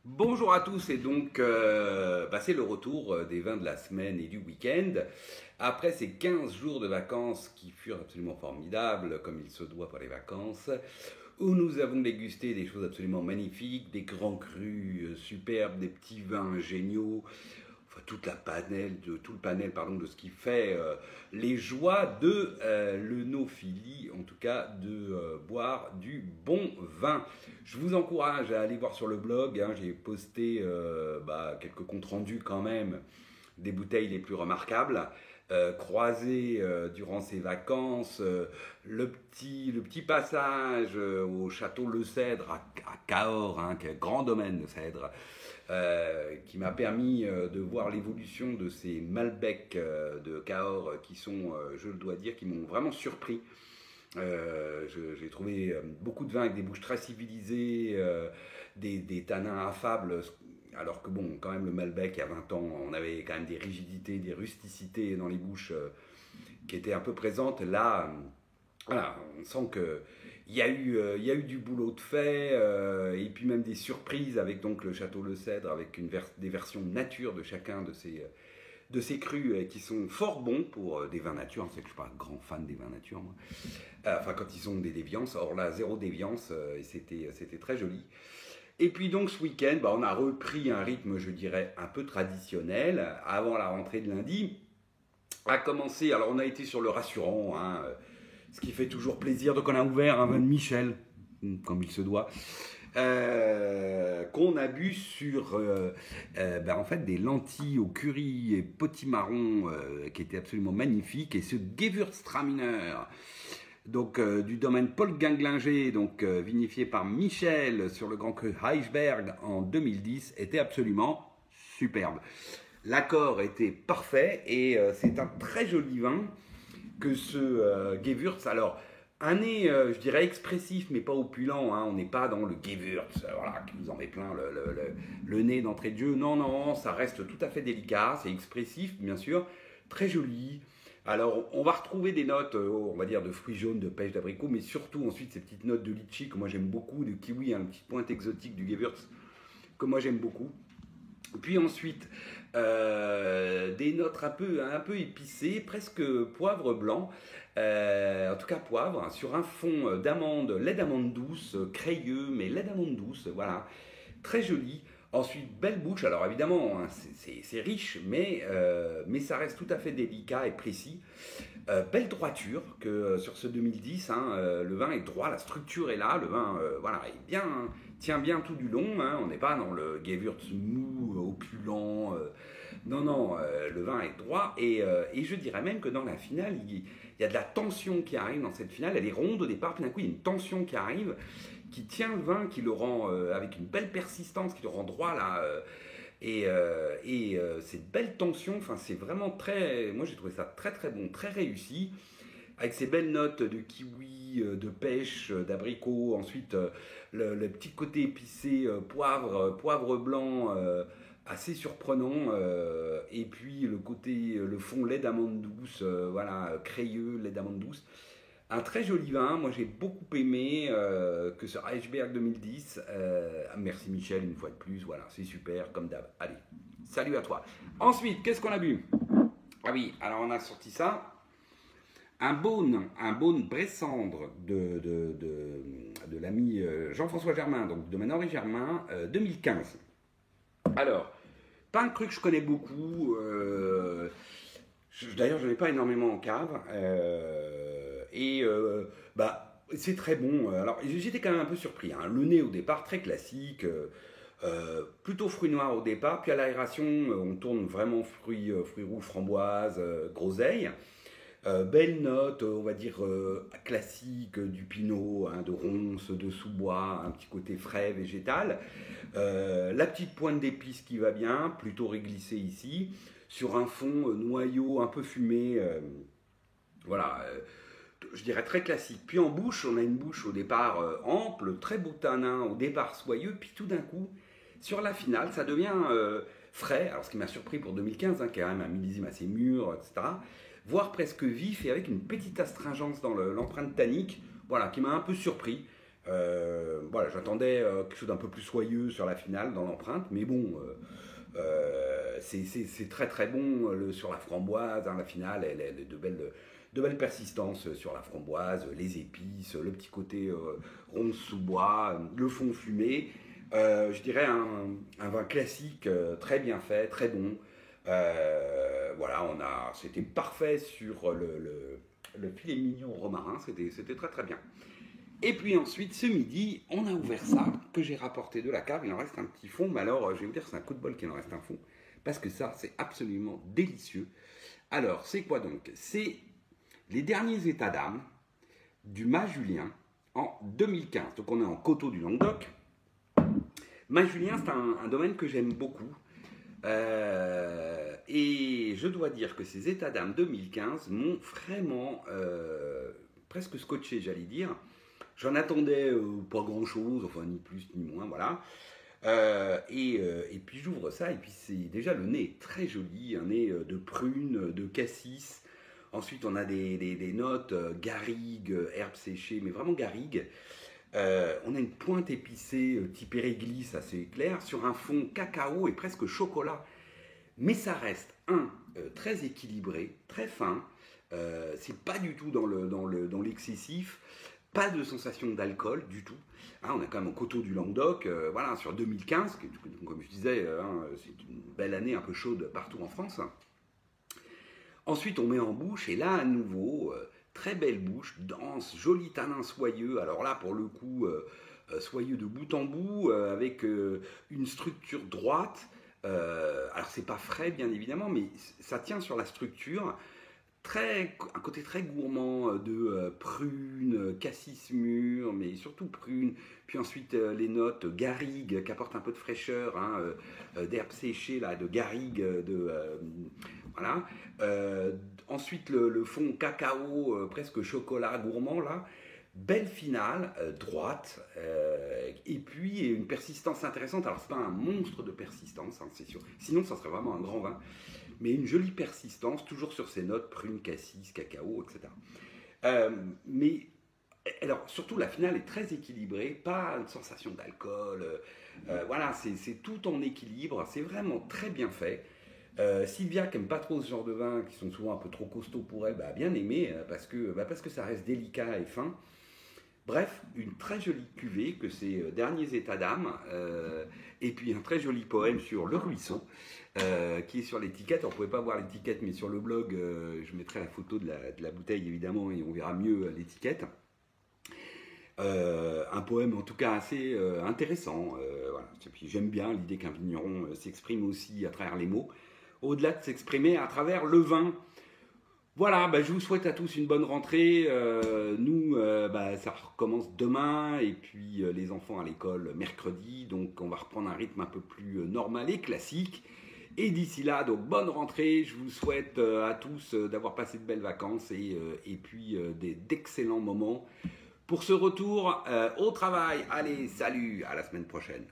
Bonjour à tous et donc c'est le retour des vins de la semaine et du week-end. Après ces 15 jours de vacances qui furent absolument formidables, comme il se doit pour les vacances, où nous avons dégusté des choses absolument magnifiques, des grands crus superbes, des petits vins géniaux, enfin tout le panel pardon, de ce qui fait les joies de l'œnophilie, en tout cas de boire du bon vin. Je vous encourage à aller voir sur le blog, hein, j'ai posté quelques comptes rendus quand même des bouteilles les plus remarquables. Croisé durant ces vacances, le petit passage au château Le Cèdre à Cahors, hein, qui est un grand domaine de cèdre, qui m'a permis de voir l'évolution de ces Malbec de Cahors qui sont, je le dois dire, qui m'ont vraiment surpris. J'ai trouvé beaucoup de vins avec des bouches très civilisées, des tanins affables, alors que bon, quand même le Malbec, il y a 20 ans, on avait quand même des rigidités, des rusticités dans les bouches qui étaient un peu présentes. Là, voilà, on sent que il y a eu du boulot de fait, et puis même des surprises avec donc le Château Le Cèdre, avec des versions nature de chacun de ces crus qui sont fort bons pour des vins nature. C'est que je ne suis pas un grand fan des vins nature, moi. Enfin, quand ils ont des déviances. Or là, zéro déviance, et c'était très joli. Et puis donc ce week-end, on a repris un rythme, je dirais, un peu traditionnel avant la rentrée de lundi. A commencé, alors on a été sur le rassurant, hein, ce qui fait toujours plaisir. Donc on a ouvert un vin de Michel, comme il se doit, qu'on a bu sur en fait des lentilles au curry et potimarron qui étaient absolument magnifiques. Et ce Gewürztraminer, donc du domaine Paul Ganglinger, donc vinifié par Michel sur le Grand Cru Heichberg en 2010, était absolument superbe. L'accord était parfait et c'est un très joli vin que ce Gewürz. Alors, un nez, je dirais, expressif, mais pas opulent. Hein. On n'est pas dans le Gewürz, voilà, qui vous en met plein le nez d'entrée de jeu. Non, non, ça reste tout à fait délicat. C'est expressif, bien sûr, très joli. Alors, on va retrouver des notes, on va dire, de fruits jaunes, de pêche, d'abricot, mais surtout ensuite ces petites notes de litchi que moi j'aime beaucoup, de kiwi, une petite pointe exotique du Gewürz que moi j'aime beaucoup. Puis ensuite, des notes un peu épicées, presque poivre blanc, en tout cas poivre, hein, sur un fond d'amande, lait d'amande douce, crayeux, mais lait d'amande douce, voilà, très joli. Ensuite, belle bouche, alors évidemment, hein, c'est riche, mais ça reste tout à fait délicat et précis. Belle droiture que sur ce 2010, hein, le vin est droit, la structure est là, le vin voilà, est bien, tient bien tout du long, hein, on n'est pas dans le Gewürz mou, opulent, non, non, le vin est droit et je dirais même que dans la finale, il y a de la tension qui arrive dans cette finale, elle est ronde au départ, puis d'un coup il y a une tension qui arrive, qui tient le vin, qui le rend avec une belle persistance, qui le rend droit là. Cette belle tension, enfin c'est vraiment très, moi j'ai trouvé ça très très bon, très réussi, avec ces belles notes de kiwi, de pêche, d'abricot, ensuite le petit côté épicé, poivre blanc, assez surprenant, et puis le fond lait d'amande douce, voilà, crayeux, lait d'amande douce. Un très joli vin, moi j'ai beaucoup aimé que ce Reichberg 2010. Merci Michel une fois de plus, voilà, c'est super comme d'hab. Allez, salut à toi. Ensuite, qu'est-ce qu'on a bu? Ah oui, alors on a sorti ça. Un Beaune Bressandre de l'ami Jean-François Germain, donc de Henri Germain, 2015. Alors, pas un cru que je connais beaucoup. D'ailleurs, je n'en ai pas énormément en cave. C'est très bon. Alors, j'étais quand même un peu surpris. Hein. Le nez au départ, très classique. Plutôt fruits noirs au départ. Puis à l'aération, on tourne vraiment fruits rouges, framboises, groseilles. Belle note, on va dire classique, du pinot, hein, de ronces, de sous-bois, un petit côté frais, végétal. La petite pointe d'épices qui va bien, plutôt réglissée ici, sur un fond noyau un peu fumé. Voilà, je dirais très classique. Puis en bouche, on a une bouche au départ ample, très beau tanin, au départ soyeux, puis tout d'un coup, sur la finale, ça devient frais. Alors ce qui m'a surpris pour 2015, hein, qui est quand même un millésime assez mûr, etc., voire presque vif et avec une petite astringence dans l'empreinte tannique, voilà, qui m'a un peu surpris. Voilà, j'attendais quelque chose d'un peu plus soyeux sur la finale dans l'empreinte, mais bon, c'est très très bon sur la framboise. Hein, la finale, elle a de belles persistances sur la framboise, les épices, le petit côté ronce sous bois, le fond fumé. Je dirais un vin classique, très bien fait, très bon. Voilà, c'était parfait sur le filet mignon romarin, c'était très très bien. Et puis ensuite, ce midi, on a ouvert ça, que j'ai rapporté de la cave. Il en reste un petit fond, mais alors, je vais vous dire, c'est un coup de bol qu'il en reste un fond. Parce que ça, c'est absolument délicieux. Alors, c'est quoi donc? C'est les derniers états d'âme du Mas Julien en 2015. Donc, on est en coteaux du Languedoc. Mas Julien, c'est un domaine que j'aime beaucoup. Et je dois dire que ces états d'âme 2015 m'ont vraiment presque scotché, j'allais dire. J'en attendais pas grand-chose, enfin ni plus ni moins, voilà. Et puis j'ouvre ça, et puis c'est déjà le nez est très joli, un nez de prune, de cassis. Ensuite on a des notes garrigue, herbes séchées, mais vraiment garrigue. On a une pointe épicée type réglisse assez claire, sur un fond cacao et presque chocolat. Mais ça reste, très équilibré, très fin. C'est pas du tout dans l'excessif. Pas de sensation d'alcool du tout. Hein, on est quand même au coteau du Languedoc, voilà, sur 2015, comme je disais, c'est une belle année un peu chaude partout en France. Ensuite, on met en bouche, et là, à nouveau, très belle bouche, dense, joli tanin soyeux. Alors là, pour le coup, soyeux de bout en bout, avec une structure droite. Alors, c'est pas frais, bien évidemment, mais ça tient sur la structure. Un côté très gourmand de prunes, cassis mûr, mais surtout prunes. Puis ensuite les notes garrigue qui apportent un peu de fraîcheur, hein, d'herbes séchées, là, de garrigue, voilà. Ensuite le fond cacao, presque chocolat gourmand, là. Belle finale, droite, et puis une persistance intéressante. Alors c'est pas un monstre de persistance, hein, c'est sûr. Sinon ça serait vraiment un grand vin. Mais une jolie persistance, toujours sur ces notes, prunes, cassis, cacao, etc. Mais, alors, surtout, la finale est très équilibrée, pas une sensation d'alcool, voilà, c'est tout en équilibre, c'est vraiment très bien fait. Sylvia, qui n'aime pas trop ce genre de vin, qui sont souvent un peu trop costauds pour elle, a bien aimé, parce que ça reste délicat et fin. Bref, une très jolie cuvée, que ces derniers états d'âme, et puis un très joli poème sur le ruisseau, qui est sur l'étiquette. On ne pouvait pas voir l'étiquette, mais sur le blog, je mettrai la photo de la bouteille, évidemment, et on verra mieux l'étiquette. Un poème en tout cas assez intéressant. Voilà. Et puis j'aime bien l'idée qu'un vigneron s'exprime aussi à travers les mots, au-delà de s'exprimer à travers le vin. Voilà, je vous souhaite à tous une bonne rentrée. Nous, ça recommence demain, et puis les enfants à l'école mercredi, donc on va reprendre un rythme un peu plus normal et classique. Et d'ici là, donc bonne rentrée. Je vous souhaite à tous d'avoir passé de belles vacances, et puis d'excellents moments pour ce retour au travail. Allez, salut, à la semaine prochaine.